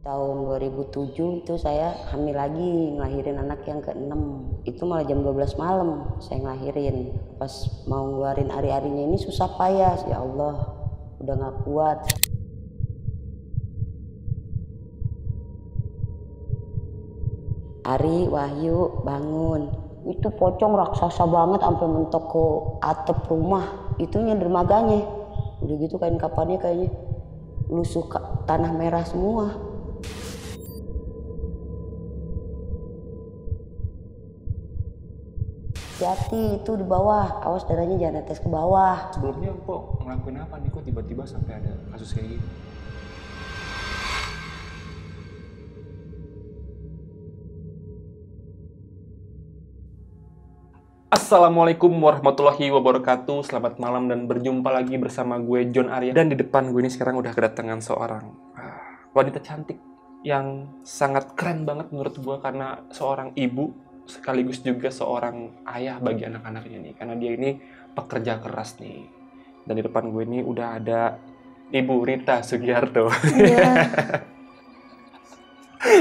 Tahun 2007 itu saya hamil lagi, ngelahirin anak yang ke-6. Itu malah jam 12 malam saya ngelahirin. Pas mau ngeluarin ari-arinya ini susah payah, ya Allah, udah gak kuat. Ari, Wahyu, bangun. Itu pocong raksasa banget sampai mentok ke atap rumah. Itunya dermaganya. Udah gitu kain kapannya kayaknya lusuh tanah merah semua. Hati-hati itu di bawah, awas darahnya jangan netes ke bawah. Sebelumnya kok ngelakuin apa nih, kok tiba-tiba sampai ada kasus kayak gini? Assalamualaikum warahmatullahi wabarakatuh. Selamat malam dan berjumpa lagi bersama gue John Arya. Dan di depan gue ini sekarang udah kedatangan seorang wanita cantik yang sangat keren banget menurut gue, karena seorang ibu sekaligus juga seorang ayah bagi anak-anaknya nih, karena dia ini pekerja keras nih. Dan di depan gue ini udah ada Ibu Rita Sugiarto. Iya.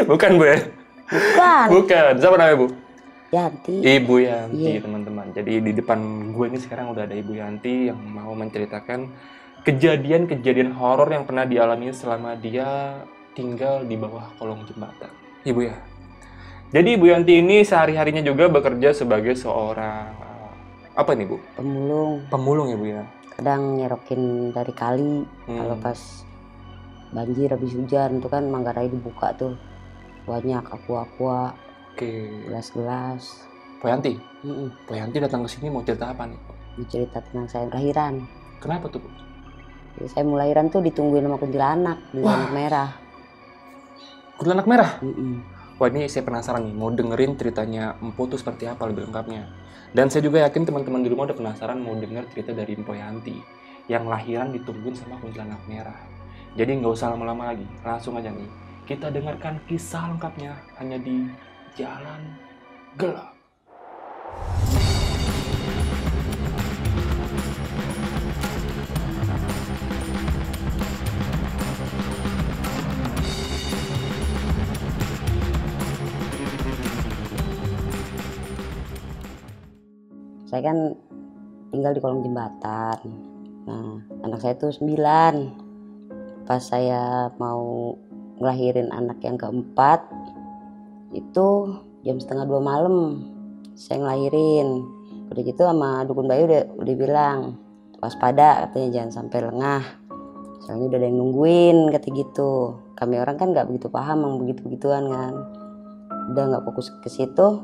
Bukan Bu ya? Bukan. Siapa namanya Bu? Yanti. Ibu Yanti, Iya. teman-teman. Jadi di depan gue ini sekarang udah ada Ibu Yanti yang mau menceritakan kejadian-kejadian horor yang pernah dialami selama dia tinggal di bawah kolong jembatan. Ibu ya. Jadi Ibu Yanti ini sehari-harinya juga bekerja sebagai seorang apa nih Bu? Pemulung. Pemulung ya Bu ya. Kadang nyerokin dari kali. Kalau pas banjir habis hujan itu kan Manggarai dibuka tuh, banyak aqua, Oke. gelas-gelas. Po Yanti. Po Yanti datang ke sini mau cerita apa nih? Mau cerita tentang saya lahiran. Kenapa tuh Bu? Jadi saya mau lahiran tuh ditungguin sama kuntilanak di Kuntilanak Merah. Kuntilanak Merah? Wah, ini saya penasaran nih, mau dengerin ceritanya Empo tuh seperti apa lebih lengkapnya. Dan saya juga yakin teman-teman di rumah udah penasaran mau denger cerita dari Empo Yanti yang lahiran ditungguin sama kuntilanak merah. Jadi nggak usah lama-lama lagi, langsung aja nih kita dengarkan kisah lengkapnya hanya di Jalan Gelap. Saya kan tinggal di kolong jembatan. Nah, anak saya tuh 9. Pas saya mau ngelahirin anak yang keempat, itu jam 1:30 malam saya ngelahirin. Udah gitu sama dukun bayi udah bilang, waspada katanya, jangan sampai lengah. Soalnya udah ada yang nungguin, kata gitu. Kami orang kan nggak begitu paham yang begitu-begituan kan. Udah nggak fokus ke situ.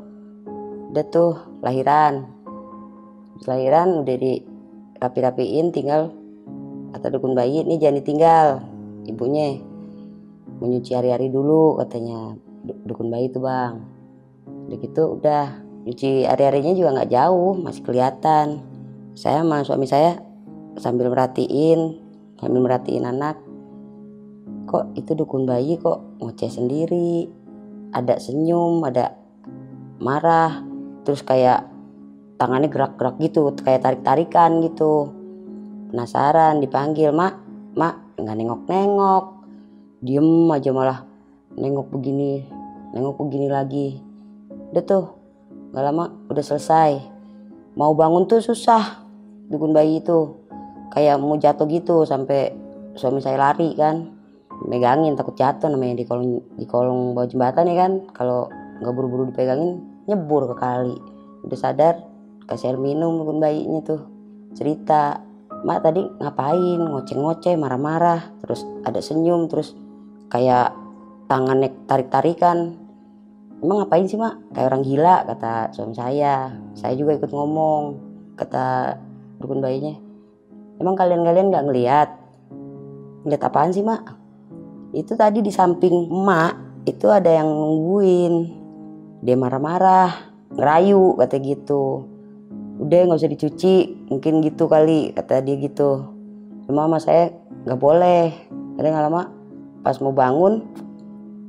Udah tuh lahiran udah dirapi-rapiin, tinggal kata dukun bayi, ini jangan ditinggal, ibunya mau nyuci hari-hari dulu katanya dukun bayi itu bang. Udah gitu udah nyuci hari-harinya juga nggak jauh, masih kelihatan. Saya sama suami saya sambil merhatiin anak, kok itu dukun bayi kok ngoceh sendiri, ada senyum, ada marah, terus kayak tangannya gerak-gerak gitu, kayak tarik-tarikan gitu. Penasaran, dipanggil, mak nggak nengok-nengok, diem aja, malah nengok begini lagi. Udah tuh nggak lama udah selesai. Mau bangun tuh susah, dukun bayi itu kayak mau jatuh gitu, sampai suami saya lari kan, megangin takut jatuh, namanya di kolong bawah jembatan ya kan, kalau nggak buru-buru dipegangin nyebur ke kali. Udah sadar kasih air minum dukun bayinya tuh, cerita, mak tadi ngapain, ngoceh-ngoceh, marah-marah, terus ada senyum, terus kayak tangannya tarik-tarikan. Emang ngapain sih mak, kayak orang gila, kata suami saya. Saya juga ikut ngomong, kata dukun bayinya, emang kalian nggak ngelihat apaan sih mak? Itu tadi di samping emak itu ada yang nungguin, dia marah-marah, ngerayu, kata gitu. Udah nggak usah dicuci, mungkin gitu kali, kata dia gitu. Cuma sama saya nggak boleh. Ada nggak lama pas mau bangun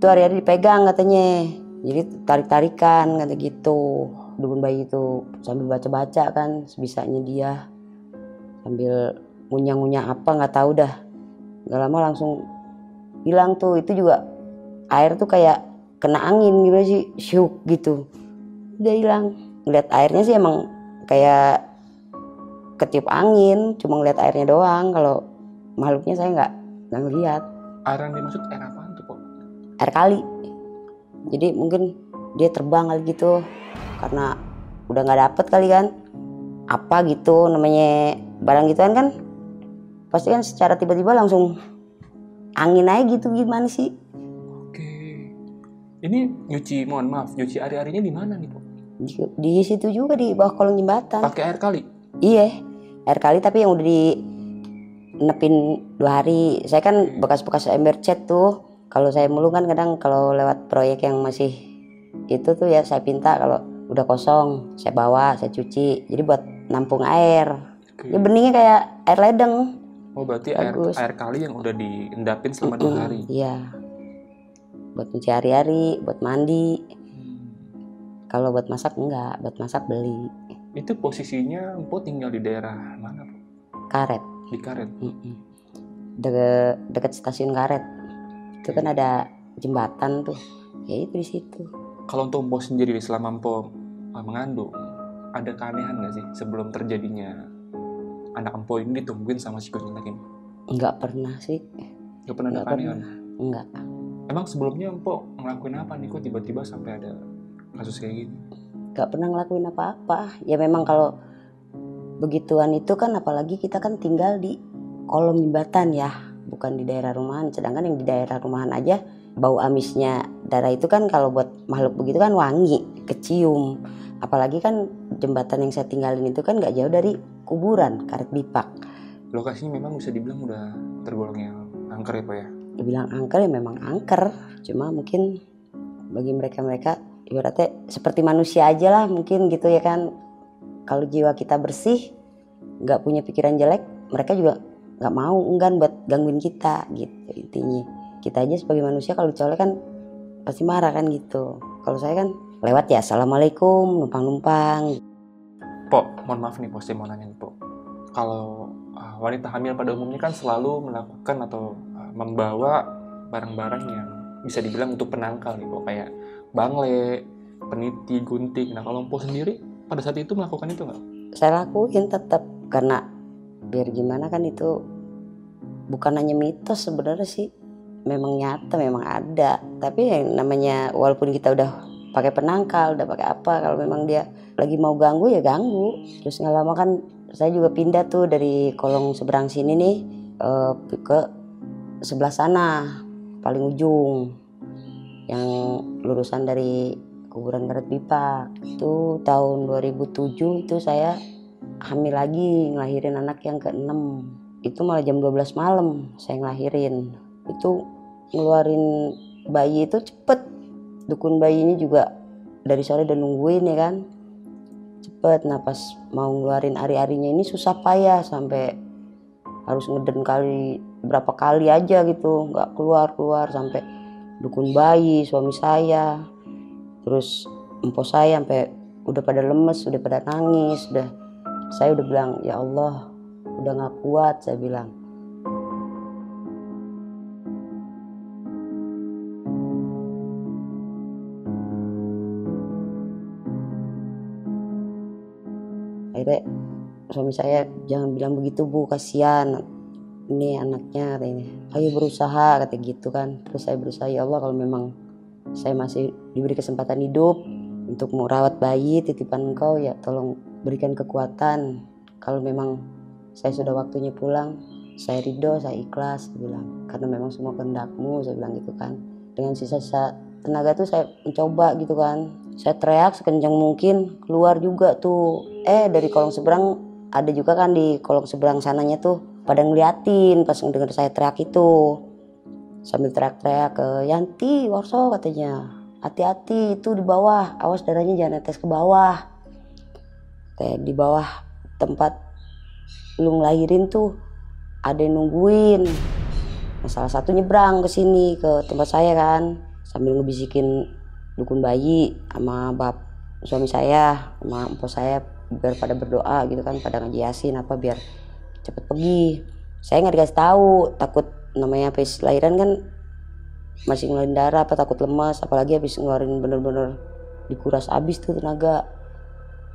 tuh hari-hari dipegang katanya, jadi tarik-tarikan kata gitu. Dukun bayi itu sambil baca-baca kan sebisanya dia, sambil ngunyah-ngunyah apa nggak tahu dah. Nggak lama langsung hilang tuh. Itu juga air tuh kayak kena angin gimana sih, syuk gitu, udah hilang. Ngeliat airnya sih emang kayak ketiup angin, cuma ngeliat airnya doang. Kalau makhluknya saya nggak ngeliat. Air yang dimaksud air apaan tuh, Po? Air kali, jadi mungkin dia terbang kali gitu karena udah nggak dapet kali kan, apa gitu namanya barang gituan kan pasti kan secara tiba-tiba langsung angin aja gitu, gimana sih. Oke. Ini mohon maaf, nyuci ari-arinya di mana nih, Po? Di situ juga di bawah kolong jembatan. Pakai air kali? Iya, air kali tapi yang udah di nepin 2 hari. Saya kan bekas-bekas ember cat tuh. Kalau saya mulu kan kadang kalau lewat proyek yang masih itu tuh ya saya pinta kalau udah kosong saya bawa, saya cuci. Jadi buat nampung air. Oke. Ya beningnya kayak air ledeng. Oh berarti air Bagus. kali yang udah diendapin selama 2 hari. Iya. Buat nyuci hari-hari, buat mandi. Kalau buat masak enggak, buat masak beli. Itu posisinya Empo tinggal di daerah mana, Po? Karet. Di Karet. Deket stasiun Karet. Itu kan ada jembatan tuh. Ya itu di situ. Kalau untuk Empo sendiri selama Empo mengandung, ada keanehan nggak sih sebelum terjadinya anak Empo ini ditungguin sama si kuntilanak ini? Enggak pernah sih. Nggak pernah ada keanehan? Enggak. Emang sebelumnya Empo ngelakuin apa nih kok tiba-tiba sampai ada kasus kayak gini? Enggak pernah ngelakuin apa-apa. Ya memang kalau begituan itu kan apalagi kita kan tinggal di kolong jembatan ya, bukan di daerah rumahan. Sedangkan yang di daerah rumahan aja bau amisnya darah itu kan kalau buat makhluk begitu kan wangi, kecium. Apalagi kan jembatan yang saya tinggalin itu kan gak jauh dari kuburan Karet Bipak. Lokasinya memang bisa dibilang udah tergolong yang angker ya, Pak ya? Dibilang angker ya memang angker, cuma mungkin bagi mereka-mereka ibaratnya seperti manusia aja lah mungkin gitu ya kan. Kalau jiwa kita bersih, nggak punya pikiran jelek, mereka juga nggak mau enggan buat gangguin kita gitu intinya. Kita aja sebagai manusia kalau dicolek kan pasti marah kan gitu. Kalau saya kan lewat ya assalamualaikum, numpang-numpang. Po, mohon maaf nih, saya mau nanya nih, Po. Kalau wanita hamil pada umumnya kan selalu melakukan atau membawa barang-barang yang bisa dibilang untuk penangkal nih, Po, kayak bangle, peniti, gunting. Nah, kalau Po sendiri pada saat itu melakukan itu nggak? Saya lakuin tetap karena biar gimana kan itu bukan hanya mitos sebenarnya sih, memang nyata, memang ada. Tapi yang namanya walaupun kita udah pakai penangkal, udah pakai apa, kalau memang dia lagi mau ganggu ya ganggu. Terus nggak lama kan saya juga pindah tuh dari kolong seberang sini nih ke sebelah sana paling ujung yang lurusan dari kuburan Karet Bipak. Itu tahun 2007 itu saya hamil lagi, ngelahirin anak yang ke-6. Itu malah jam 12 malam saya ngelahirin. Itu ngeluarin bayi itu cepet. Dukun bayinya juga dari sore udah nungguin ya kan. Cepet. Nah pas mau ngeluarin ari-arinya ini susah payah sampai harus ngeden kali berapa kali aja gitu, nggak keluar sampai dukun bayi, suami saya, terus empo saya sampai udah pada lemes, udah pada nangis, saya udah bilang ya Allah udah nggak kuat, saya bilang. Akhirnya suami saya jangan bilang begitu Bu, kasihan ini anaknya katanya. Ayo berusaha kata gitu kan. Terus saya berusaha, ya Allah kalau memang saya masih diberi kesempatan hidup untuk merawat bayi titipan Engkau ya tolong berikan kekuatan. Kalau memang saya sudah waktunya pulang, saya ridho, saya ikhlas, saya bilang. Karena memang semua kehendak-Mu, saya bilang gitu kan. Dengan sisa-sisa tenaga tuh saya mencoba gitu kan. Saya teriak sekencang mungkin, keluar juga tuh. Dari kolong seberang ada juga kan di kolong seberang sananya tuh pada ngeliatin pas ngedenger saya teriak itu. Sambil teriak-teriak ke Yanti, Warso katanya. Hati-hati itu di bawah, awas darahnya jangan netes ke bawah. Kayak di bawah tempat lu ngelahirin tuh ada yang nungguin. Nah, salah satu nyebrang ke sini ke tempat saya kan, sambil ngebisikin dukun bayi sama suami saya sama empo saya biar pada berdoa gitu kan, pada ngejiasin apa biar cepet pergi. Saya nggak dikasih tahu, takut namanya habis lahiran kan masih ngeluarin darah apa takut lemas, apalagi habis ngeluarin bener-bener dikuras habis tuh tenaga.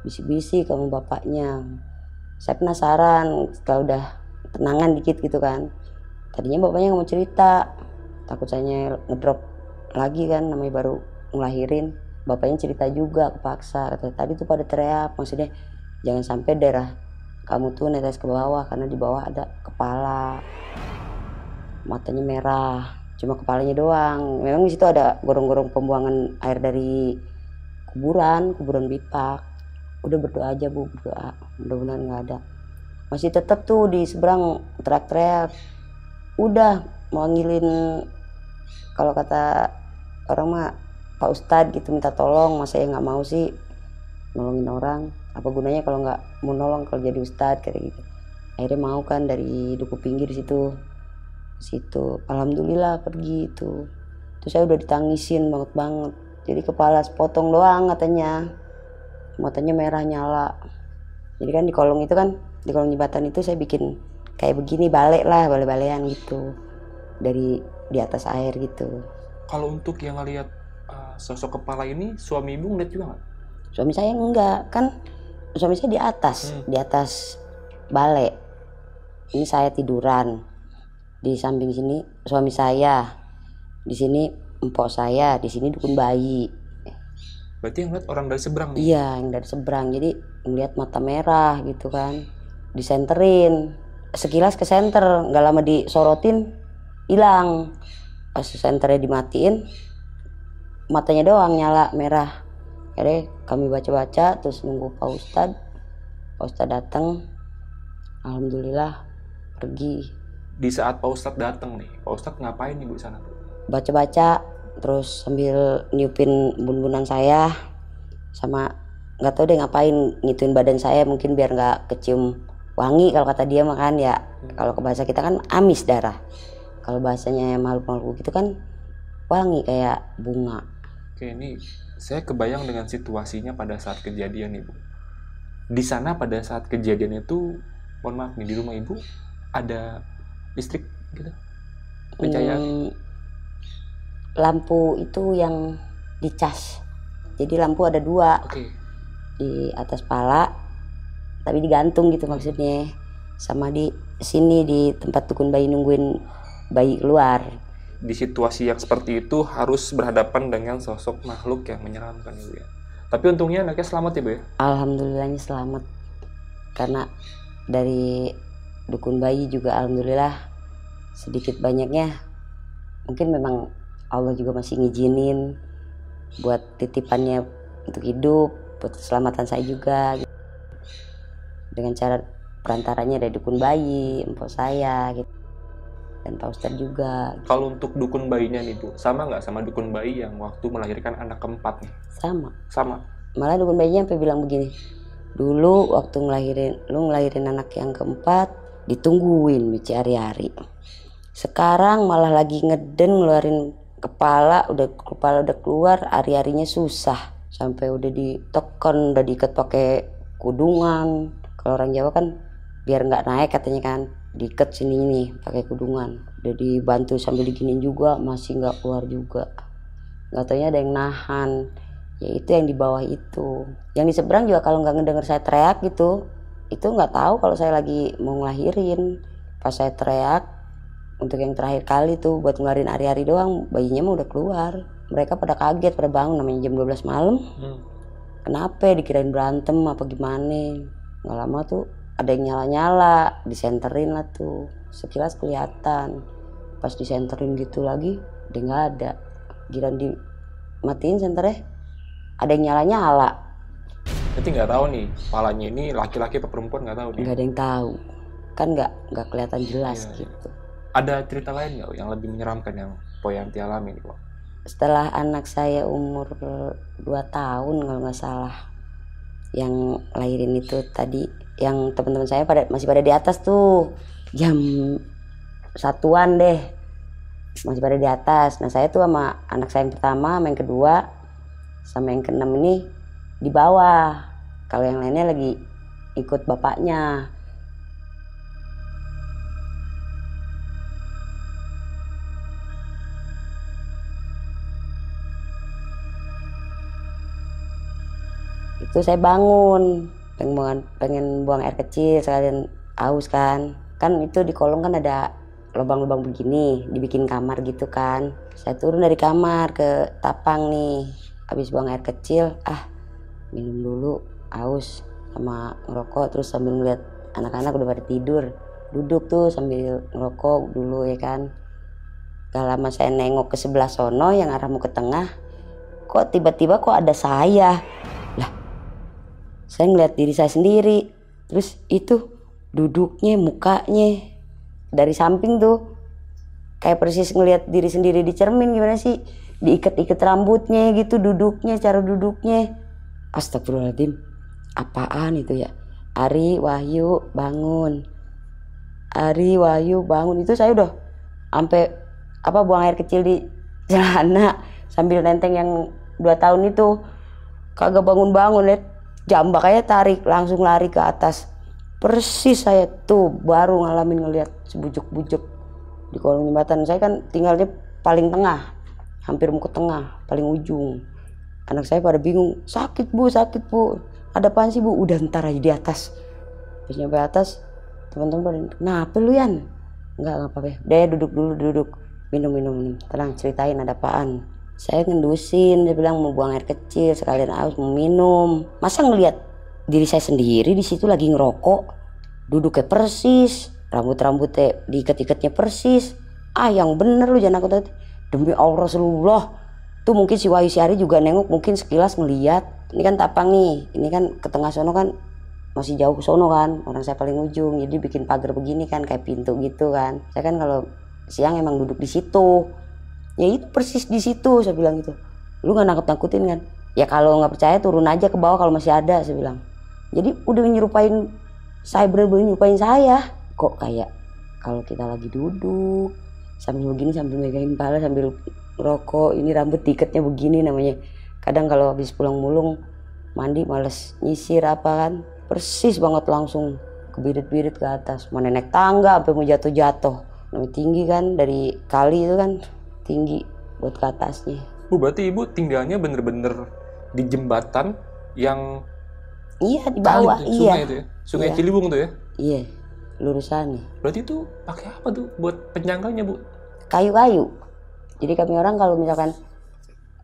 Bisik-bisik kamu bapaknya. Saya penasaran kalau udah tenangan dikit gitu kan, tadinya bapaknya nggak mau cerita, takut saya ngedrop lagi kan, namanya baru ngelahirin. Bapaknya cerita juga kepaksa, kata tadi tuh pada teriak, maksudnya jangan sampai daerah kamu tuh netes ke bawah karena di bawah ada kepala, matanya merah, cuma kepalanya doang. Memang di situ ada gorong-gorong pembuangan air dari kuburan Bipak. Udah berdoa aja Bu, berdoa mudah-mudahan nggak ada. Masih tetap tuh di seberang teriak-teriak, udah manggilin, kalau kata orang mah Pak Ustadz gitu, minta tolong. Masa ya nggak mau sih nolongin orang, apa gunanya kalau nggak mau nolong kalau jadi Ustadz kayak gitu. Akhirnya mau kan dari Duku Pinggir situ. Alhamdulillah pergi itu. Terus saya udah ditangisin banget. Jadi kepala sepotong doang katanya, matanya merah nyala. Jadi kan di kolong itu kan, di kolong jembatan itu saya bikin kayak begini, bale-balean gitu dari di atas air gitu. Kalau untuk yang ngelihat sosok kepala ini, suami ibu ngeliat juga nggak? Suami saya enggak, kan suami saya di atas bale. Ini saya tiduran di samping sini, suami saya di sini, empok saya di sini, dukun bayi. Berarti yang ngeliat orang dari seberang nih? Iya, yang dari seberang. Jadi ngeliat mata merah gitu kan, disenterin, sekilas ke senter, nggak lama disorotin, hilang. Pas senternya dimatiin, matanya doang nyala merah. Akhirnya kami baca-baca, terus nunggu Pak Ustadz datang. Alhamdulillah pergi. Di saat Pak Ustadz datang nih, Pak Ustadz ngapain nih Bu di sana? Baca-baca, terus sambil niupin bun-bunan saya, sama nggak tahu deh ngapain, ngituin badan saya mungkin biar nggak kecium wangi, kalau kata dia makan ya. Kalau ke bahasa kita kan amis darah, kalau bahasanya makhluk-makhluk gitu kan wangi kayak bunga. Oke, ini saya kebayang dengan situasinya pada saat kejadian nih Bu. Di sana pada saat kejadian itu, mohon maaf nih, di rumah ibu ada listrik gitu, pencahayaan? Lampu itu yang dicas, jadi lampu ada 2. Oke. Di atas pala tapi digantung gitu maksudnya, sama di sini di tempat dukun bayi nungguin bayi keluar. Di situasi yang seperti itu harus berhadapan dengan sosok makhluk yang menyeramkan Ibu ya. Tapi untungnya anaknya selamat ya Bu ya? Alhamdulillahnya selamat, karena dari dukun bayi juga alhamdulillah sedikit banyaknya mungkin memang Allah juga masih ngizinin buat titipannya untuk hidup, buat keselamatan saya juga gitu. Dengan cara perantaranya dari dukun bayi, empok saya gitu, dan Pak Ustadz juga. Kalau untuk dukun bayinya nih Bu, sama nggak sama dukun bayi yang waktu melahirkan anak keempat nih? Sama. Malah dukun bayinya sampai bilang begini, dulu waktu ngelahirin anak yang keempat ditungguin Mici hari-hari. Sekarang malah lagi ngeden ngeluarin kepala udah keluar, hari-harinya susah. Sampai udah ditekan, udah diikat pakai kudungan. Kalau orang Jawa kan biar nggak naik katanya kan, diikat sini nih pakai kudungan. Udah dibantu sambil diginin juga, masih nggak keluar juga. Nggak taunya ada yang nahan. Ya itu yang di bawah itu. Yang di seberang juga kalau nggak ngedenger saya teriak gitu, itu nggak tahu kalau saya lagi mau ngelahirin. Pas saya teriak untuk yang terakhir kali tuh buat ngeluarin hari-hari doang, bayinya mah udah keluar. Mereka pada kaget, pada bangun, namanya jam 12 malam. Kenapa? Dikirain berantem apa gimana. Nggak lama tuh ada yang nyala-nyala, disenterin lah tuh. Sekilas kelihatan. Pas disenterin gitu lagi, dia nggak ada. Giran dimatiin senternya, ada yang nyala-nyala. Berarti nggak tahu nih, palanya ini laki-laki atau perempuan, nggak tahu nih? Nggak ada yang tahu. Kan nggak kelihatan jelas gitu. Ada cerita lain nggak yang lebih menyeramkan yang Poyanti alami nih Pak? Setelah anak saya umur 2 tahun kalau nggak salah, yang lahirin itu tadi, yang teman-teman saya masih pada di atas tuh, jam 1-an deh, masih pada di atas. Nah saya tuh sama anak saya yang pertama, sama yang kedua, sama yang keenam ini di bawah. Kalau yang lainnya lagi ikut bapaknya. Tuh saya bangun, pengen buang air kecil sekalian aus kan itu di kolong kan ada lubang-lubang begini, dibikin kamar gitu kan. Saya turun dari kamar ke tapang nih, habis buang air kecil, minum dulu aus sama ngerokok, terus sambil ngeliat anak-anak udah pada tidur, duduk tuh sambil ngerokok dulu ya kan. Gak lama saya nengok ke sebelah sono yang arahmu ke tengah, kok tiba-tiba kok ada saya. Lah, saya ngeliat diri saya sendiri, terus itu duduknya, mukanya dari samping tuh kayak persis ngeliat diri sendiri di cermin. Gimana sih, diikat-ikat rambutnya gitu, duduknya, cara duduknya. Astagfirullahaladzim, apaan itu ya? Ari, Wahyu, bangun. Ari, Wahyu, bangun. Itu saya udah sampai buang air kecil di celana sambil nenteng yang 2 tahun itu, kagak bangun-bangun, lihat jambaknya tarik, langsung lari ke atas. Persis saya tuh baru ngeliat sebujuk-bujuk di kolong jembatan. Saya kan tinggalnya paling tengah, hampir mau ke tengah, paling ujung. Anak saya pada bingung, sakit bu, ada apaan sih bu? Udah ntar aja di atas. Terus nyampe atas, teman-teman pada, kenapa lu Yan? Enggak apa-apa, deh duduk dulu, minum, tenang, ceritain ada apaan. Saya ngendusin, dia bilang mau buang air kecil, sekalian aus mau minum. Masa ngelihat diri saya sendiri di situ lagi ngerokok, duduknya persis, rambutnya diikat-ikatnya persis. Yang bener lu, jangan takut. Demi Allah Rasulullah. Tuh mungkin si Wahyu si Ari juga nengok, mungkin sekilas ngeliat. Ini kan tapang nih, ini kan ke tengah sono kan, masih jauh ke sono kan, orang saya paling ujung, jadi bikin pagar begini kan, kayak pintu gitu kan. Saya kan kalau siang emang duduk di situ, ya itu persis di situ. Saya bilang gitu, lu nggak nakut-nakutin kan? Ya kalau nggak percaya turun aja ke bawah kalau masih ada, saya bilang. Jadi udah menyerupain saya, bener-bener nyerupain saya. Kok kayak kalau kita lagi duduk sambil begini, sambil megangin kepala, sambil rokok, ini rambut diikatnya begini namanya. Kadang kalau habis pulang mulung mandi males nyisir apa kan, persis banget langsung kebirit-birit ke atas. Mau naik tangga sampai mau jatuh, namanya tinggi kan, dari kali itu kan tinggi buat ke atasnya. Bu, berarti ibu tinggalnya bener-bener di jembatan yang iya di bawah, kali, iya sungai itu ya, sungai iya. Ciliwung tuh ya. Iya, lurusannya. Berarti itu pakai apa tuh buat penyangganya bu? Kayu-kayu. Jadi kami orang kalau misalkan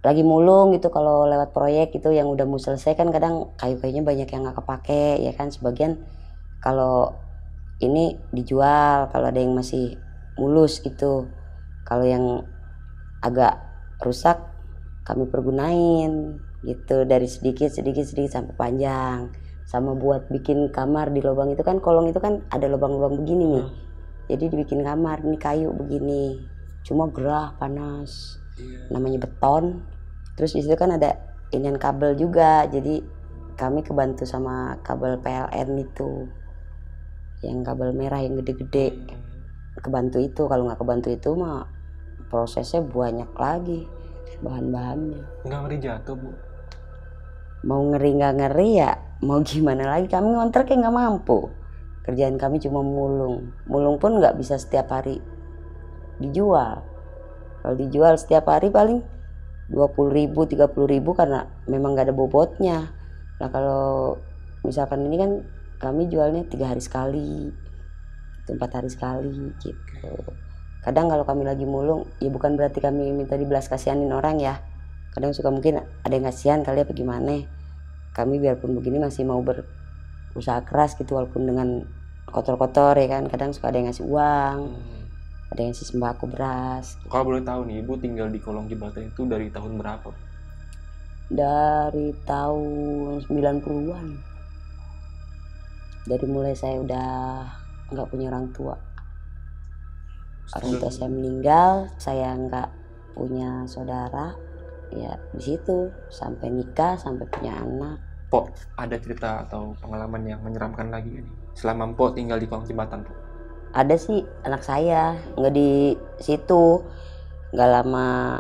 lagi mulung gitu, kalau lewat proyek gitu yang udah mau selesai kan, kadang kayu-kayunya banyak yang nggak kepake ya kan. Sebagian kalau ini dijual, kalau ada yang masih mulus gitu. Kalau yang agak rusak kami pergunain gitu, dari sedikit sampai panjang. Sama buat bikin kamar di lubang itu kan, kolong itu kan ada lubang-lubang begini nih. Jadi dibikin kamar, ini kayu begini, cuma gerah, panas. Namanya beton. Terus di situ kan ada inian kabel juga, jadi kami kebantu sama kabel PLN itu, yang kabel merah yang gede-gede. Kebantu itu, kalau nggak kebantu itu mah prosesnya banyak lagi bahan-bahannya. Nggak ngeri jatuh bu? Mau ngeri nggak ngeri ya mau gimana lagi, kami ngontraknya nggak mampu. Kerjaan kami cuma mulung pun nggak bisa setiap hari dijual. Kalau dijual setiap hari paling 20.000, 30.000 karena memang nggak ada bobotnya. Nah kalau misalkan ini kan kami jualnya 3 hari sekali, 4 hari sekali gitu. Kadang kalau kami lagi mulung, ya bukan berarti kami minta dibelas kasihanin orang ya. Kadang suka mungkin ada yang kasihan kali apa gimana. Kami biarpun begini masih mau berusaha keras gitu, walaupun dengan kotor-kotor ya kan. Kadang suka ada yang ngasih uang, ada yang ngasih sembako, beras. Kalau boleh tahu nih, ibu tinggal di kolong jembatan itu dari tahun berapa? Dari tahun 90-an. Dari mulai saya udah nggak punya orang tua. Orang tua saya meninggal, saya nggak punya saudara. Ya di situ sampai nikah, sampai punya anak. Pok, ada cerita atau pengalaman yang menyeramkan lagi nih selama Pok tinggal di kolong jembatan, Pok? Ada sih, anak saya nggak di situ. Nggak lama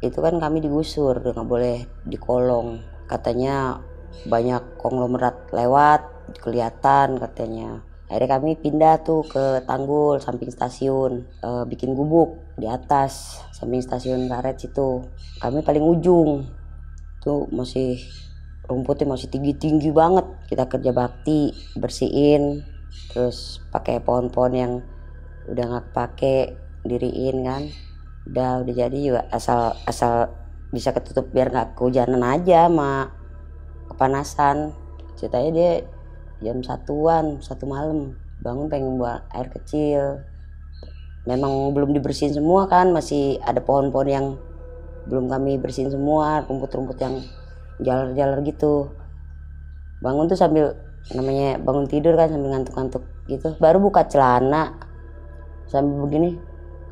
itu kan kami digusur, nggak boleh di kolong. Katanya banyak konglomerat lewat, kelihatan katanya. Akhirnya kami pindah tuh ke Tanggul, samping stasiun, bikin gubuk di atas, samping stasiun karet situ. Kami paling ujung, tuh masih rumputnya masih tinggi-tinggi banget. Kita kerja bakti, bersihin, terus pakai pohon-pohon yang udah nggak pakai, diriin kan. Udah jadi juga asal bisa ketutup biar nggak kehujanan aja sama kepanasan. Ceritanya dia jam 1-an, 1 malam bangun pengen buang air kecil. Memang belum dibersihin semua kan, masih ada pohon-pohon yang belum kami bersihin semua, rumput-rumput yang jalar-jalar gitu. Bangun tuh sambil, namanya bangun tidur kan sambil ngantuk-ngantuk gitu, baru buka celana sambil begini,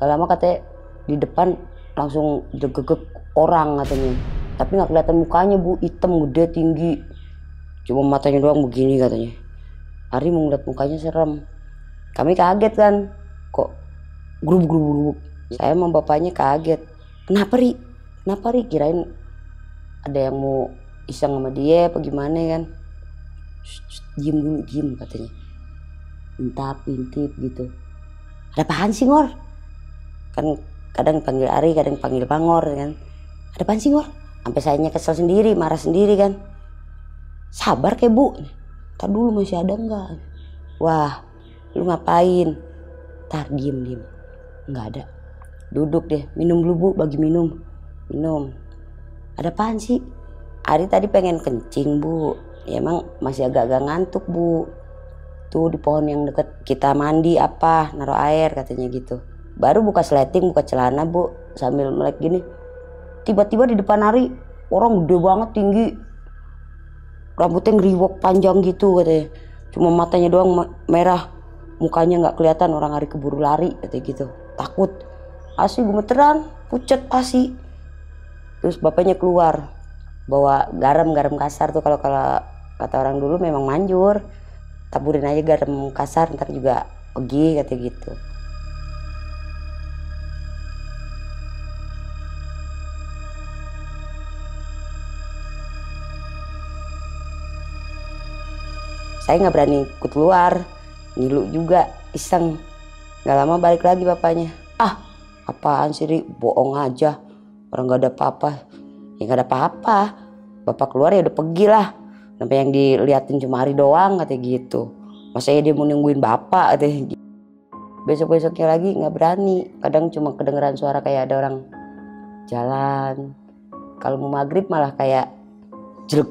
gak lama katanya di depan langsung gegek orang katanya, tapi nggak kelihatan mukanya Bu, hitam gede tinggi, cuma matanya doang begini katanya. Ari mau ngeliat mukanya serem, kami kaget kan, kok grub. Saya sama bapaknya kaget, kenapa Ri, kirain ada yang mau iseng sama dia apa gimana kan. Diem dulu katanya, intip gitu. Ada apaan sih Ngor? Kan kadang panggil Ari, kadang panggil Pangor kan. Ada apaan sih Ngor? Sampai sayanya kesel sendiri, marah sendiri kan. Sabar kayak Bu, ntar dulu masih ada enggak? Wah, lu ngapain? Ntar diem. Enggak ada. Duduk deh, minum dulu Bu, bagi minum. Ada apaan sih? Ari tadi pengen kencing Bu, ya emang masih agak-agak ngantuk Bu. Tuh di pohon yang deket kita mandi apa, naruh air katanya gitu. Baru buka sleting, buka celana Bu, sambil melek gini. Tiba-tiba di depan Ari, orang gede banget tinggi. Rambutnya ngeriwok panjang gitu katanya. Cuma matanya doang merah, mukanya nggak kelihatan. Orang Ari keburu lari katanya gitu. Takut. Asli gemeteran, pucet pasti. Terus bapaknya keluar bawa garam kasar tuh, kalau kata orang dulu memang manjur, taburin aja garam kasar ntar juga pergi katanya gitu. Saya nggak berani ikut keluar, ngilu juga, iseng. Nggak lama balik lagi bapaknya. Ah, apaan sih Ri, bohong aja, orang nggak ada apa-apa. Ya nggak ada apa-apa, bapak keluar ya udah pergi lah. Sampai yang diliatin cuma Ari doang katanya gitu. Masa ya dia mau nungguin bapak katanya. Besok-besoknya lagi nggak berani. Kadang cuma kedengeran suara kayak ada orang jalan. Kalau mau maghrib malah kayak jelek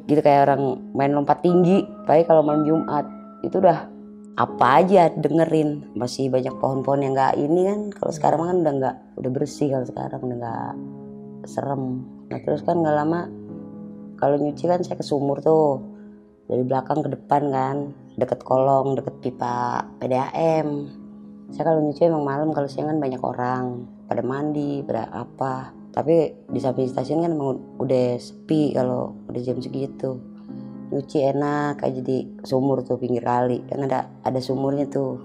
gitu, kayak orang main lompat tinggi. Tapi kalau malam Jumat itu udah apa aja dengerin. Masih banyak pohon-pohon yang nggak ini kan. Kalau sekarang kan udah bersih, kalau sekarang udah nggak serem. Nah terus kan nggak lama, kalau nyuci kan saya ke sumur tuh, dari belakang ke depan kan, deket kolong, deket pipa PDAM. Saya kalau nyuci emang malam, kalau siang kan banyak orang pada mandi, pada apa. Tapi di samping stasiun kan emang udah sepi kalau udah jam segitu. Nyuci enak aja di sumur tuh pinggir kali, kan ada sumurnya tuh.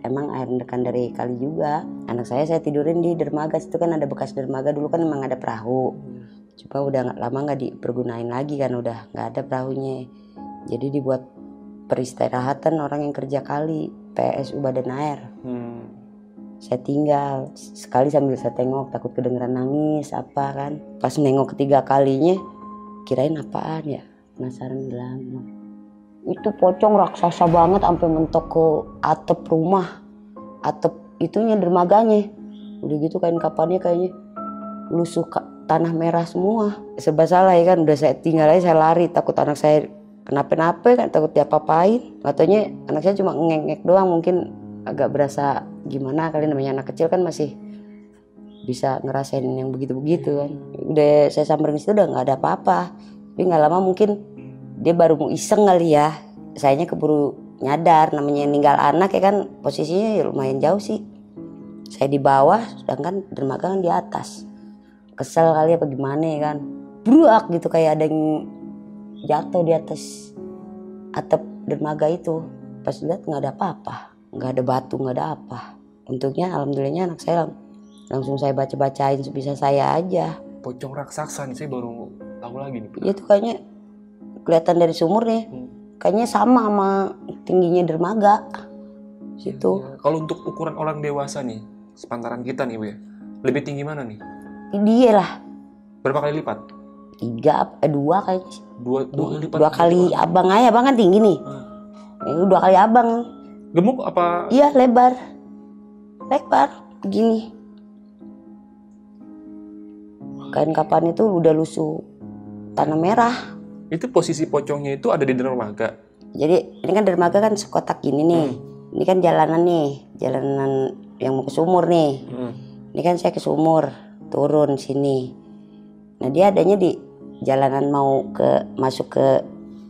Emang air dekan dari kali juga. Anak saya tidurin di dermaga, situ kan ada bekas dermaga, dulu kan emang ada perahu. Cuma udah lama nggak dipergunain lagi kan, udah nggak ada perahunya. Jadi dibuat peristirahatan orang yang kerja kali, PSU Badan Air. Saya tinggal sekali sambil saya tengok, takut kedengeran nangis apa kan. Pas nengok ketiga kalinya, kirain apaan ya, penasaran bilang. Itu pocong raksasa banget, sampai mentok ke atap rumah, atap itunya dermaganya. Udah gitu kain kapannya kayaknya lusuh tanah merah semua. Serba salah ya kan, udah saya tinggal aja, saya lari, takut anak saya kenapa-napa kan, takut diapa-apain. Katanya anak saya cuma ngek-ngek doang, mungkin agak berasa gimana kali, namanya anak kecil kan masih bisa ngerasain yang begitu-begitu kan. Udah saya samperin situ udah nggak ada apa-apa, tapi nggak lama mungkin dia baru mau iseng kali ya. Sayanya keburu nyadar, namanya ninggal anak ya kan, posisinya ya lumayan jauh sih. Saya di bawah, sedangkan dermaga kan di atas. Kesel kali apa gimana ya kan, bruak gitu, kayak ada yang jatuh di atas atap dermaga itu. Pas lihat nggak ada apa-apa, nggak ada batu, nggak ada apa. Untungnya alhamdulillahnya anak saya langsung saya baca-bacain sebisa saya aja. Pocong raksasa nih, saya baru tahu lagi nih. Itu kayaknya kelihatan dari sumur nih, kayaknya sama tingginya dermaga situ. Ya. Kalau untuk ukuran orang dewasa nih, sepantaran kita nih Bu ya, lebih tinggi mana nih? Dia lah Berapa kali lipat? dua kayaknya. Dua kali lipat. Abang aja, abang kan tinggi nih. Ini 2 kali abang. Gemuk apa? Iya, lebar begini. Kain kapan itu udah lusuh tanah merah. Itu posisi pocongnya itu ada di dermaga. Jadi ini kan dermaga kan sekotak gini nih. Ini kan jalanan yang mau ke sumur nih. Ini kan saya ke sumur, turun sini. Nah dia adanya di jalanan mau masuk ke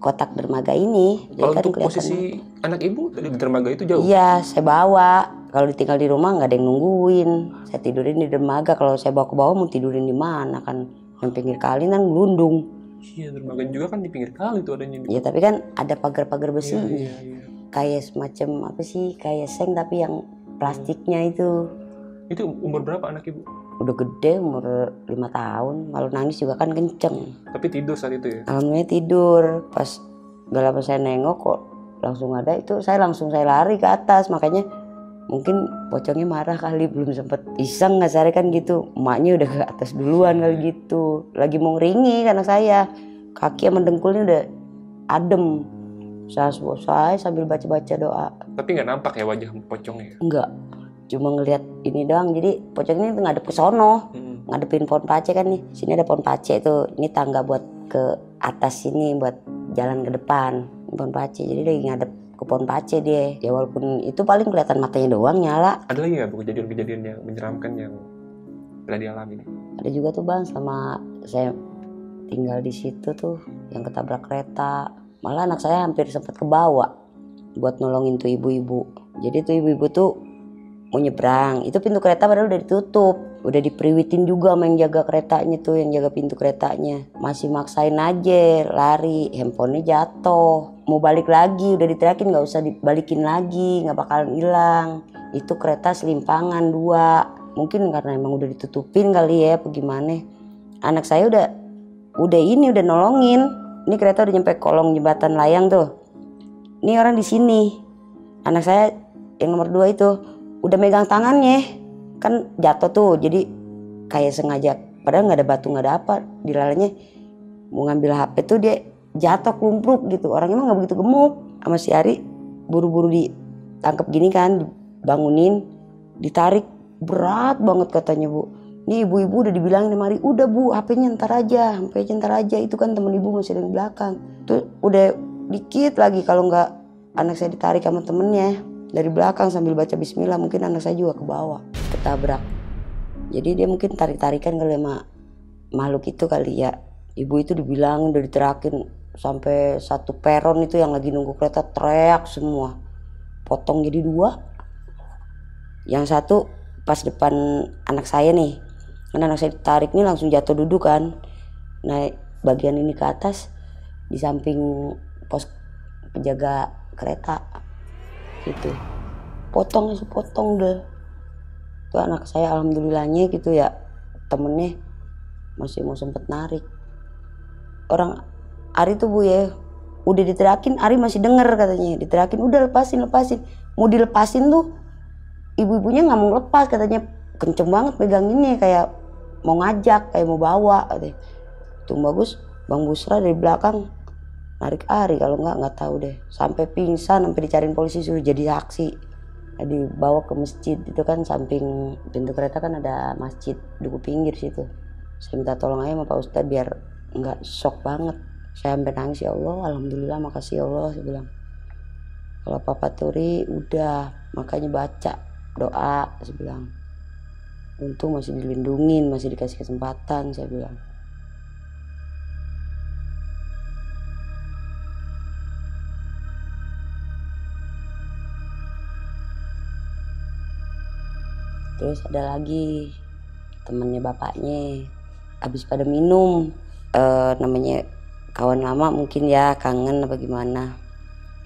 kotak dermaga ini. Kalau kan untuk posisi anak ibu dari dermaga itu jauh? Iya, saya bawa. Kalau ditinggal di rumah nggak ada yang nungguin. Saya tidurin di dermaga. Kalau saya bawa ke bawah mau tidurin di mana kan? Yang pinggir kali kan gelundung. Iya, dermaga juga kan di pinggir kali tuh adanya. Iya, tapi kan ada pagar-pagar besi. Iya. Kayak semacam apa sih? Kayak seng tapi yang plastiknya itu. Itu umur berapa anak ibu? Udah gede, umur 5 tahun. Kalau nangis juga kan kenceng. Tapi tidur saat itu ya? Alhamdulillah tidur. Pas gak lama saya nengok kok langsung ada itu. Saya lari ke atas. Makanya mungkin pocongnya marah kali, belum sempet iseng ngasari kan gitu. Emaknya udah ke atas duluan kali gitu. Lagi mau ngeringi karena saya. Kaki sama dengkulnya udah adem. Saya sambil baca-baca doa. Tapi nggak nampak ya wajah pocongnya? Enggak, cuma ngelihat ini doang. Jadi pocongnya itu ngadep ke sono, ngadepin pohon pace kan nih. Sini ada pohon pace tuh. Ini tangga buat ke atas sini buat jalan ke depan. Pohon pace. Jadi dia ngadep ke pohon pace dia. Ya walaupun itu paling kelihatan matanya doang nyala. Ada lagi nggak bu kejadian-kejadian yang menyeramkan yang pernah dialami? Ada juga tuh bang, sama saya tinggal di situ tuh yang ketabrak kereta. Malah anak saya hampir sempat kebawa buat nolongin tuh ibu-ibu. Jadi tuh ibu-ibu tuh mau nyebrang. Itu pintu kereta padahal udah ditutup. Udah diperiwitin juga sama yang jaga keretanya tuh, yang jaga pintu keretanya. Masih maksain aja lari, handphonenya jatuh. Mau balik lagi, udah diteriakin gak usah dibalikin lagi, gak bakalan hilang. Itu kereta selimpangan 2. Mungkin karena emang udah ditutupin kali ya, apa gimana. Anak saya udah nolongin. Ini kereta udah nyampe kolong jembatan layang tuh. Ini orang di sini. Anak saya yang nomor 2 itu udah megang tangannya. Kan jatuh tuh, jadi kayak sengaja. Padahal nggak ada batu, nggak ada apa. Dilalanya mau ngambil HP tuh dia jatuh klumpruk gitu. Orangnya emang nggak begitu gemuk. Sama si Ari buru-buru ditangkep gini kan, dibangunin, ditarik. Berat banget katanya bu. Ini ibu-ibu udah dibilangin sama Ari, udah bu HP-nya ntar aja. Itu kan temen ibu masih ada di belakang. Tuh udah dikit lagi kalau nggak anak saya ditarik sama temennya dari belakang sambil baca bismillah, mungkin anak saya juga ke bawah ketabrak. Jadi dia mungkin tarik-tarikan kali sama makhluk itu kali ya. Ibu itu dibilang udah diterakin sampai satu peron itu yang lagi nunggu kereta teriak semua. Potong jadi 2. Yang satu pas depan anak saya nih. Karena anak saya ditarik nih langsung jatuh duduk kan. Nah bagian ini ke atas di samping pos penjaga kereta gitu. Potong deh. Tuh anak saya alhamdulillahnya gitu ya, temennya masih mau sempet narik. Orang Ari tuh bu ya udah diterakin, Ari masih denger katanya diterakin, udah lepasin. Mau dilepasin tuh ibu-ibunya nggak mau lepas katanya, kenceng banget meganginnya kayak mau ngajak, kayak mau bawa katanya. Tuh bagus Bang Busra dari belakang narik Ari, kalau nggak tahu deh, sampai pingsan, sampai dicariin polisi suruh jadi saksi. Dibawa ke masjid itu kan, samping pintu kereta kan ada masjid duku pinggir situ. Saya minta tolong aja sama Pak Ustadz biar nggak shock banget. Saya sampai nangis, ya Allah alhamdulillah makasih ya Allah, saya bilang. Kalau Papa Turi udah makanya baca doa, saya bilang. Untung masih dilindungin, masih dikasih kesempatan, saya bilang. Terus ada lagi temennya bapaknya, habis pada minum, namanya kawan lama mungkin ya, kangen apa gimana.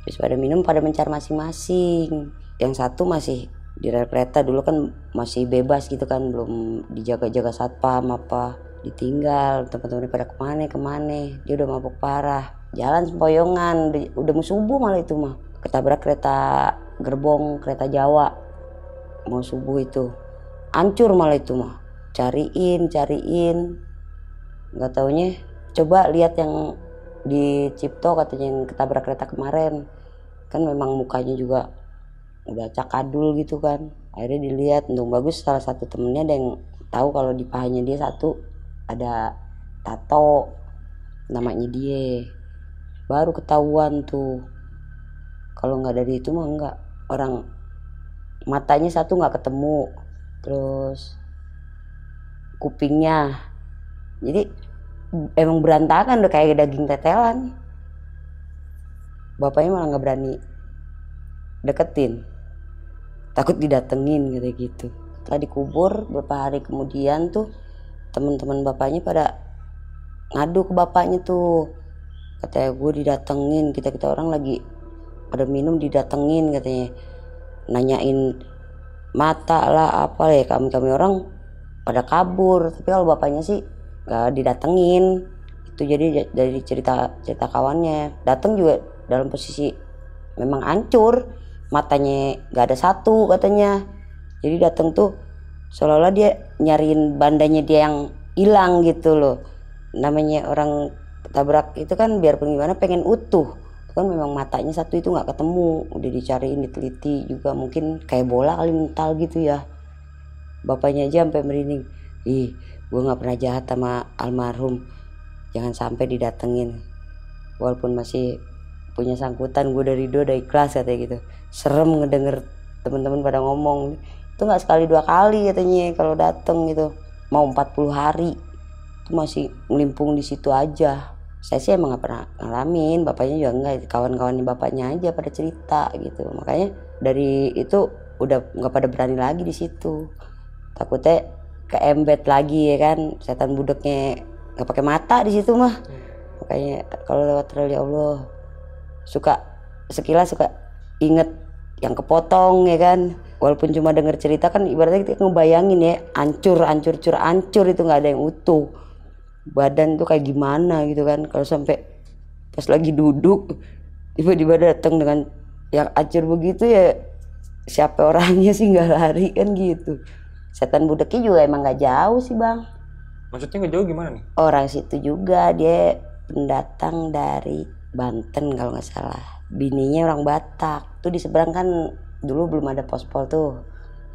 Habis pada minum pada mencar masing-masing. Yang satu masih di rel kereta, dulu kan masih bebas gitu kan, belum dijaga-jaga satpam apa. Ditinggal, teman-temannya pada kemana. Dia udah mabuk parah, jalan sempoyongan, udah mau subuh malah itu mah. Ketabrak kereta gerbong, kereta Jawa, mau subuh itu. Hancur malah itu mah, cariin, nggak taunya coba lihat yang di Cipto katanya yang ketabrak kereta kemarin. Kan memang mukanya juga udah cakadul gitu kan. Akhirnya dilihat, untung bagus salah satu temennya ada yang tahu kalau di pahanya dia satu ada tato namanya dia. Baru ketahuan tuh. Kalau nggak dari itu mah nggak. Orang matanya satu nggak ketemu, terus kupingnya jadi emang berantakan udah kayak daging tetelan. Bapaknya malah nggak berani deketin, takut didatengin gitu. Setelah dikubur beberapa hari kemudian tuh teman-teman bapaknya pada ngadu ke bapaknya tuh, katanya gue didatengin, kita orang lagi pada minum didatengin katanya, nanyain mata lah apa ya, kami orang pada kabur. Tapi kalau bapaknya sih gak didatengin itu. Jadi dari cerita kawannya datang juga dalam posisi memang hancur, matanya gak ada satu katanya. Jadi datang tuh seolah-olah dia nyariin bandanya dia yang hilang gitu loh. Namanya orang ketabrak itu kan biarpun gimana pengen utuh kan, memang matanya satu itu nggak ketemu, udah dicariin diteliti juga, mungkin kayak bola kali mental gitu ya. Bapaknya aja sampai merinding, ih gue nggak pernah jahat sama almarhum, jangan sampai didatengin, walaupun masih punya sangkutan gue dari udah ikhlas katanya gitu. Serem ngedenger temen-temen pada ngomong itu nggak sekali dua kali katanya kalau dateng gitu, mau 40 hari itu masih ngelimpung di situ aja. Saya sih emang gak pernah ngalamin, bapaknya juga enggak, kawan-kawannya bapaknya aja pada cerita gitu. Makanya dari itu udah nggak pada berani lagi di situ, takutnya keembet lagi ya kan, setan budeknya nggak pakai mata di situ mah. Makanya kalau lewat rel ya Allah suka sekilas suka inget yang kepotong ya kan, walaupun cuma denger cerita kan ibaratnya kita ngebayangin ya hancur itu nggak ada yang utuh, badan tuh kayak gimana gitu kan. Kalau sampai pas lagi duduk tiba-tiba datang dengan yang hancur begitu ya, siapa orangnya sih nggak lari kan gitu. Setan budeknya juga emang nggak jauh sih bang. Maksudnya nggak jauh gimana nih? Orang situ juga, dia pendatang dari Banten kalau nggak salah, bininya orang Batak. Tuh di seberang kan dulu belum ada pospol tuh,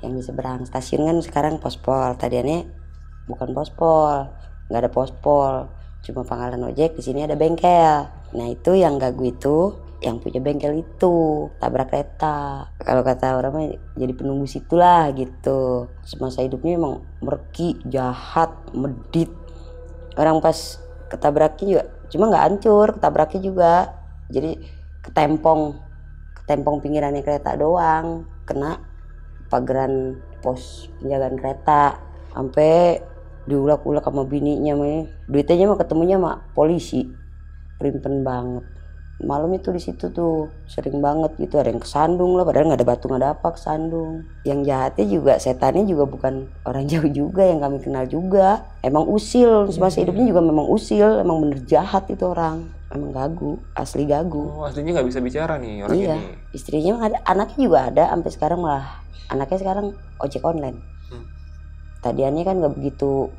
yang di seberang stasiun kan sekarang pospol. Tadiannya bukan pospol, nggak ada pospol, cuma pangkalan ojek. Di sini ada bengkel. Nah itu yang gagu itu, yang punya bengkel itu tabrak kereta. Kalau kata orang mah jadi penunggu situlah gitu. Semasa hidupnya emang merki, jahat, medit. Orang pas ketabraknya juga, cuma nggak hancur, ketabraknya juga jadi ketempong pinggirannya kereta doang, kena pageran pos penjagaan kereta, sampai diulak-ulak sama bininya mah. Duitnya mah ketemunya sama polisi, primpen banget. Malam itu di situ tuh sering banget gitu, ada yang kesandung lah, padahal nggak ada batu nggak ada apa, kesandung. Yang jahatnya juga, setannya juga bukan orang jauh juga yang kami kenal juga, emang usil. Semasa hidupnya juga memang usil, emang bener jahat itu orang, emang gagu, asli gagu. Oh, aslinya nggak bisa bicara nih orang iya, ini. istrinya ada, anaknya juga ada, sampai sekarang malah anaknya sekarang ojek online. Tadiannya kan nggak begitu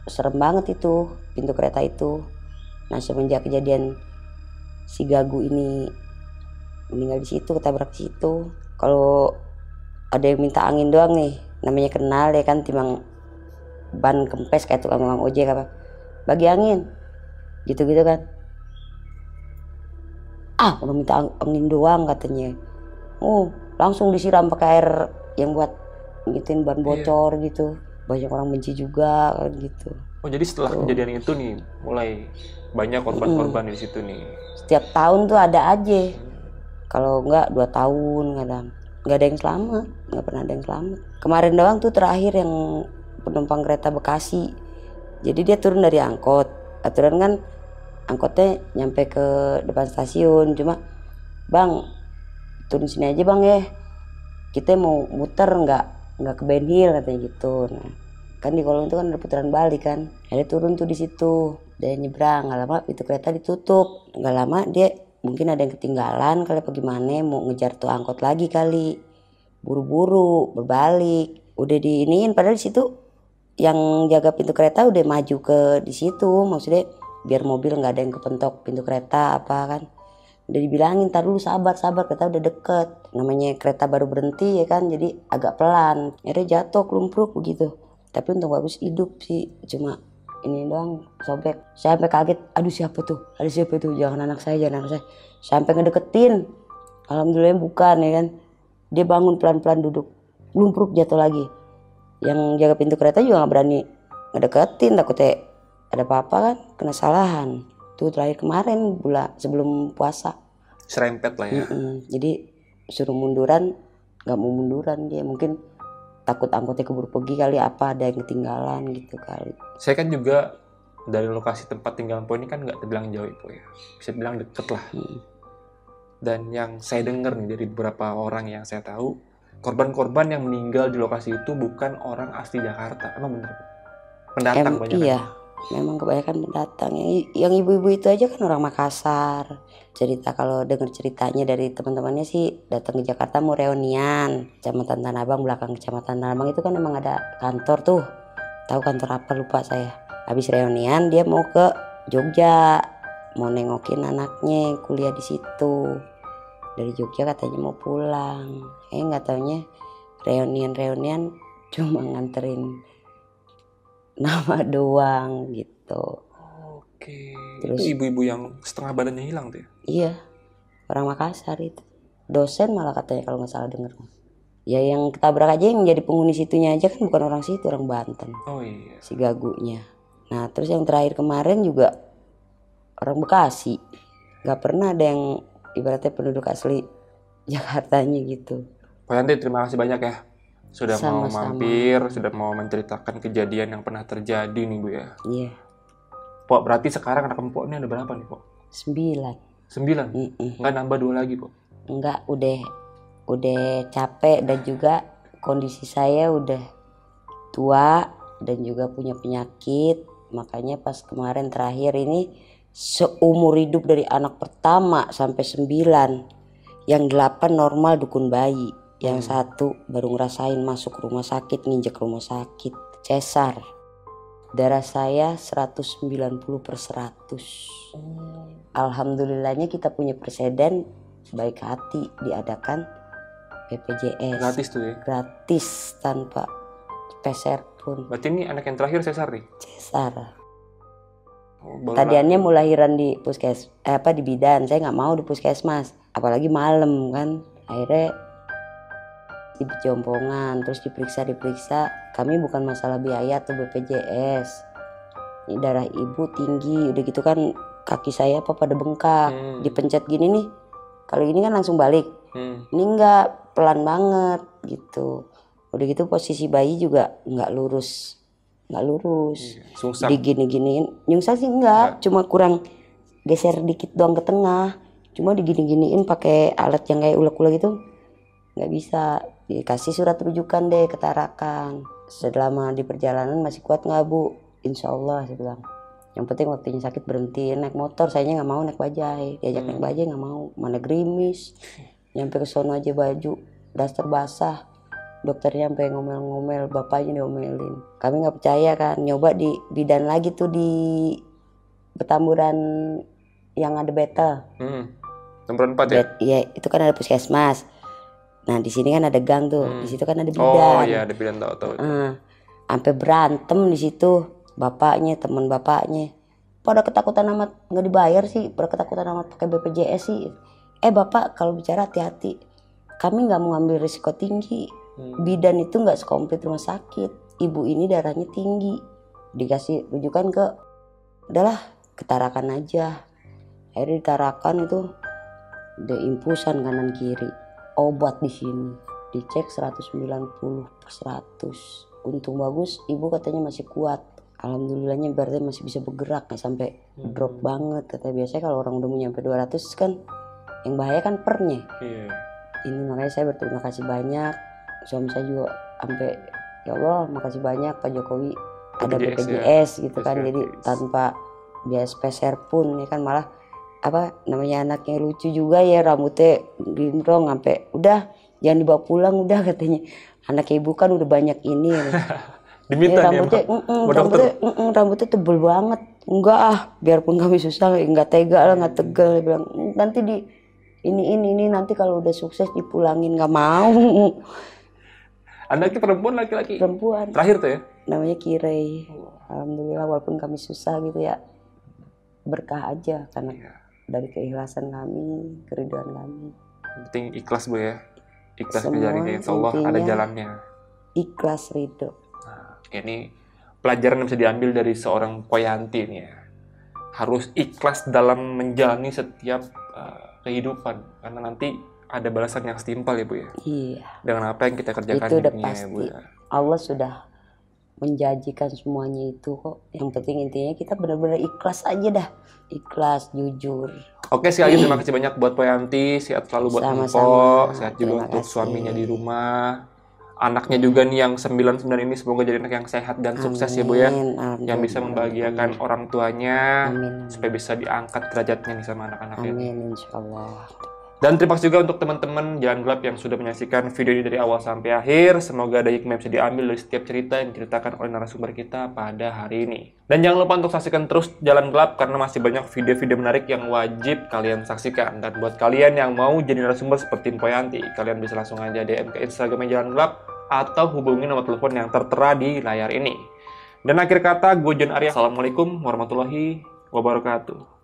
serem banget itu pintu kereta itu. Nah semenjak kejadian si gagu ini meninggal di situ, ketabrak di situ, kalau ada yang minta angin doang nih, namanya kenal ya kan, timbang ban kempes kayak tukang ojek apa, bagi angin gitu-gitu kan. Udah minta angin doang katanya, langsung disiram pakai air yang buat ngituin ban bocor gitu. Banyak orang benci juga kan gitu. Oh jadi setelah kejadian itu nih mulai banyak korban-korban di situ nih. Setiap tahun tuh ada aja. Kalau enggak 2 tahun kadang. Enggak ada yang selamat, enggak pernah ada yang selamat. Kemarin doang tuh terakhir yang penumpang kereta Bekasi. Jadi dia turun dari angkot. Aturan kan angkotnya nyampe ke depan stasiun, cuma bang turun sini aja bang ya, kita mau muter nggak ke Ben Hill katanya gitu. Nah kan di kolong itu kan ada putaran balik kan, ada turun tuh di situ, dia nyebrang. Nggak lama pintu kereta ditutup, nggak lama dia mungkin ada yang ketinggalan kali apa gimana, mau ngejar tuh angkot lagi kali, buru-buru berbalik, udah diiniin padahal di situ yang jaga pintu kereta udah maju ke di situ, maksudnya biar mobil nggak ada yang kepentok pintu kereta apa kan. Udah dibilangin tar dulu sabar kereta udah deket, namanya kereta baru berhenti ya kan, jadi agak pelan, akhirnya jatuh kelumpruk begitu. Tapi untung bagus hidup sih, cuma ini doang sobek. Saya sampai kaget, aduh siapa tuh, jangan anak saya. Sampai ngedeketin, alhamdulillah bukan ya kan. Dia bangun pelan-pelan duduk, lumpruk jatuh lagi. Yang jaga pintu kereta juga nggak berani ngedeketin, takutnya ada apa-apa kan, kena salahan. Tuh terakhir kemarin sebelum puasa. Serempet lah ya. Jadi suruh munduran, nggak mau munduran dia, mungkin takut angkotnya keburu pergi kali, apa ada yang ketinggalan gitu kali. Saya kan juga dari lokasi tempat tinggal Po ini kan nggak terbilang jauh Po ya, bisa bilang deket lah. Dan yang saya dengar nih dari beberapa orang yang saya tahu, korban-korban yang meninggal di lokasi itu bukan orang asli Jakarta. Emang bener? Pendatang banyak. Iya, memang kebanyakan pendatang. Yang ibu-ibu itu aja kan orang Makassar. Cerita kalau dengar ceritanya dari teman-temannya sih datang ke Jakarta mau reunian. Kecamatan Tanah Abang, belakang Kecamatan Tanah Abang itu kan emang ada kantor tuh. Tahu kantor apa lupa saya. Habis reunian dia mau ke Jogja, mau nengokin anaknya kuliah di situ. Dari Jogja katanya mau pulang. Nggak taunya reunian cuma nganterin nama doang gitu. Oke. Terus itu ibu-ibu yang setengah badannya hilang tuh ya? Iya, orang Makassar itu. Dosen malah katanya kalau nggak salah denger. Ya yang ketabrak aja yang jadi penghuni situnya aja kan bukan orang situ, orang Banten. Oh iya. Si gagunya. Nah terus yang terakhir kemarin juga orang Bekasi. Gak pernah ada yang ibaratnya penduduk asli Jakartanya gitu. Pak Yanti, terima kasih banyak ya. Sudah mau Sama-sama. mampir, sudah mau menceritakan kejadian yang pernah terjadi nih Bu ya. Iya. Pok, berarti sekarang anak Empok ini ada berapa nih Pok? 9. 9? Nggak nambah 2 lagi Pok? Enggak, udah capek dan juga kondisi saya udah tua dan juga punya penyakit. Makanya pas kemarin terakhir ini seumur hidup dari anak pertama sampai 9, yang 8 normal dukun bayi, yang 1 baru ngerasain masuk rumah sakit, nginjek rumah sakit, cesar. Darah saya 190/100. Alhamdulillahnya kita punya presiden baik hati, diadakan BPJS Gratis tuh ya? gratis tanpa peser pun. Berarti ini anak yang terakhir sesar nih? Cesar. Oh, Tadiannya mau lahiran di di bidan, saya nggak mau di puskesmas, apalagi malam kan. Akhirnya di Jompongan, terus diperiksa. Kami bukan masalah biaya atau BPJS. Ini darah ibu tinggi, udah gitu kan kaki saya pada bengkak, dipencet gini nih. Kalau ini kan langsung balik, ini enggak, pelan banget gitu. Udah gitu posisi bayi juga nggak lurus. Susah. Digini-giniin, nyungsang sih enggak, cuma kurang geser dikit doang ke tengah. Cuma digini-giniin pakai alat yang kayak ulek-ulek gitu, nggak bisa. Dikasih surat rujukan deh ke Tarakan. Selama di perjalanan masih kuat nggak Bu? Insya Allah saya bilang. Yang penting waktunya sakit berhenti naik motor. Sayanya nggak mau naik bajai, diajak naik bajai nggak mau, mana gerimis. Nyampe ke sono aja baju daster basah. Dokternya sampai ngomel-ngomel, bapaknya diomelin. Kami nggak percaya kan, nyoba di bidan lagi tuh di Petamburan yang ada betel. Nomor 4 ya? Iya, itu kan ada puskesmas. Nah di sini kan ada gang tuh, di situ kan ada bidan. Oh iya, ada bidan, tahu. Sampai berantem di situ, teman bapaknya. Pada ketakutan amat nggak dibayar sih, pada ketakutan amat pakai BPJS sih. Bapak kalau bicara hati-hati, kami nggak mau ngambil risiko tinggi. Bidan itu nggak sekomplit rumah sakit. Ibu ini darahnya tinggi, dikasih rujukan ke, udahlah ke Tarakan aja. Akhirnya di Tarakan itu ada infusan kanan kiri, obat di sini dicek 190/100. Untung bagus, ibu katanya masih kuat. Alhamdulillahnya berarti masih bisa bergerak, nggak sampai drop banget. Katanya biasanya kalau orang udah mau nyampe 200 kan yang bahaya kan pernya. Ini makanya saya berterima kasih banyak. Suami saya juga sampai, ya Allah makasih banyak Pak Jokowi ada BPJS gitu kan. Jadi tanpa biaya speser pun ya kan, malah namanya anaknya lucu juga ya, rambutnya gondrong sampai udah jangan dibawa pulang udah katanya. Anak ibu kan udah banyak ini. Diminta rambutnya tebel banget enggak ah, biarpun kami susah nggak tega lah, nggak tegal. Dia bilang nanti di ini nanti kalau udah sukses dipulangin. Nggak mau. Anaknya perempuan laki-laki? Perempuan, Terakhir tuh ya? namanya Kirei. Alhamdulillah walaupun kami susah gitu ya, berkah aja karena Iya. dari keikhlasan kami, keriduan kami. Yang penting ikhlas Bu ya. Ikhlas Semua ngejalaninnya, insya Allah ada intinya jalannya. Ikhlas ridho. Nah, ini pelajaran yang bisa diambil dari seorang Poyanti nih ya. Harus ikhlas dalam menjalani setiap kehidupan, karena nanti ada balasan yang setimpal ya Bu ya. Iya, Dengan apa yang kita kerjakan itu di udah dunia ya Bu pasti. ya. Allah sudah menjanjikan semuanya itu kok. Yang penting intinya kita benar-benar ikhlas aja dah. Ikhlas, jujur. Oke, sekali lagi terima kasih banyak buat Poyanti, sehat selalu buat Sama-sama. Mpok, sehat juga Terima untuk kasih. suaminya di rumah. Anaknya juga nih yang 99 ini semoga jadi anak yang sehat dan sukses ya Bu ya. Amin. Yang bisa membahagiakan orang tuanya Amin. supaya bisa diangkat derajatnya nih sama anak-anaknya. Amin insyaallah. Dan terima kasih juga untuk teman-teman Jalan Gelap yang sudah menyaksikan video ini dari awal sampai akhir. Semoga ada hikmah yang bisa diambil dari setiap cerita yang diceritakan oleh narasumber kita pada hari ini. Dan jangan lupa untuk saksikan terus Jalan Gelap karena masih banyak video-video menarik yang wajib kalian saksikan. Dan buat kalian yang mau jadi narasumber seperti Poyanti, kalian bisa langsung aja DM ke Instagramnya Jalan Gelap atau hubungi nomor telepon yang tertera di layar ini. Dan akhir kata, gue John Arya. Assalamualaikum warahmatullahi wabarakatuh.